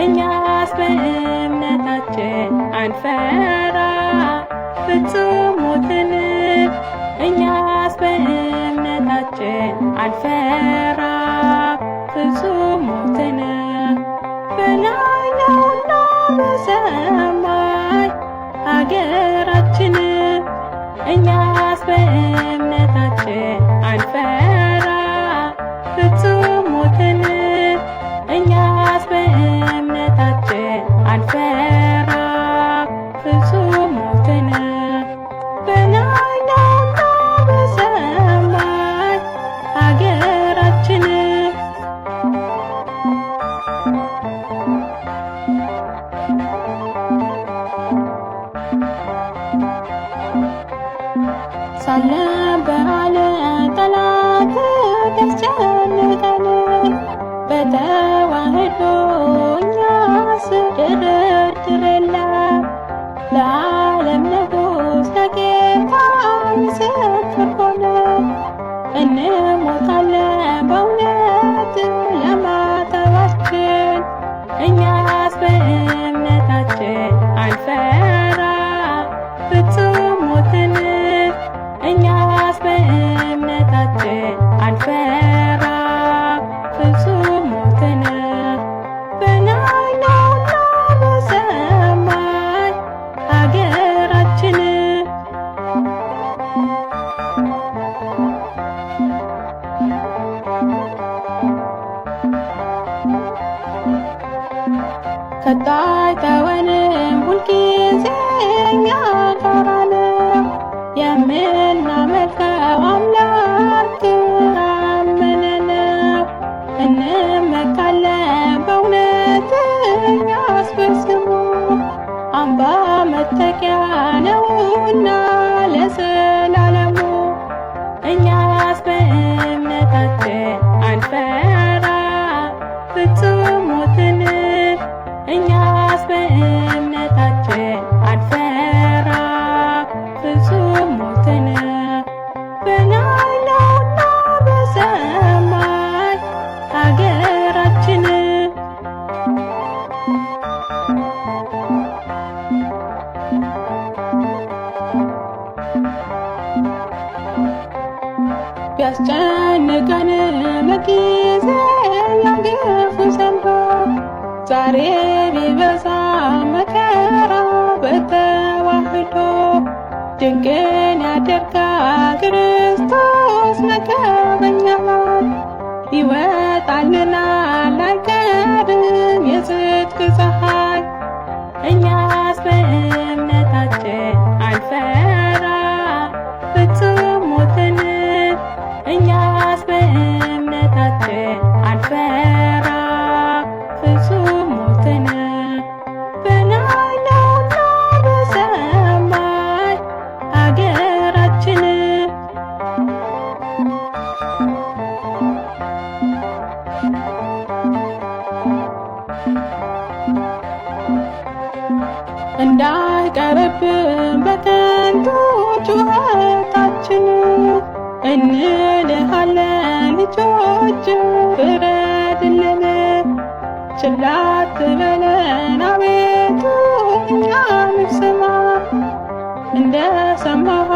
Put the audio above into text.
እኛስ በእምነታችን አንፈራ ፍጹም ሞትን እኛስ በእምነታችን አንፈራ ፍጹም ሞትን በላይ ነውና በሰማይ ሀገራችን እኛስ በእምነታችን አንፈራ ፍጹም ሞትን እኛስ በእምነታችን አንፈራ ፍጹም ሞትን በላይ ነውና በሰማይ ሀገራችን ሳለ በዓለም ጠላት ያስጨንቀን በተዋህዶ እኛስ ድርድር የለም ለዓለም ንጉሥ ለጌታ ምስክር ሆነን እንሞታለን በእውነት ለማተባችን እኛስ በእምነታችን አንፈራ ፍጹም ሞትን እኛስ በእምነታችን አንፈራ ፍጹም ሞትን በላይ ነውና በሰማይ ሀገራችን ከታይ ተወንም ሁልጊዜ እኛ ጋር ነው የምናመልከው አምላክ አምነን ነው እንመካለን በእውነት እኛስ በስሙ አምባ መጠጊያ ነውና ለዘላለሙ እኛስ በእምነታችን አንፈራ ፍጹም ሞትን እኛስ በእምነታችን አንፈራ ፍጹም ሞትን በላይ ነውና በሰማይ ሀገራችን ቢያስጨንቀን ለጊዜ ያንገፉ ዘንዶ ዛሬ ቢበዛ መከራ በተዋህዶ ድንቅን ያደርጋል ክርስቶስ ነገ በኛ ይወጣልናል አይቀርም የጽድቅ ፀሐይ እኛስ በእምነታችን አንፈራ ፍጹም ሞትን እኛስ በእምነታችን አንፈራ ፍጹም ሞትን በላይ ነውና በሰማይ ሀገራችን እንዳይቀርብን በከንቱ ጩኸታችን እንልሃለን ልጆች ፍረድልን ችላ አትበለን አቤቱ እኛን ስማ እንደ ሰማህ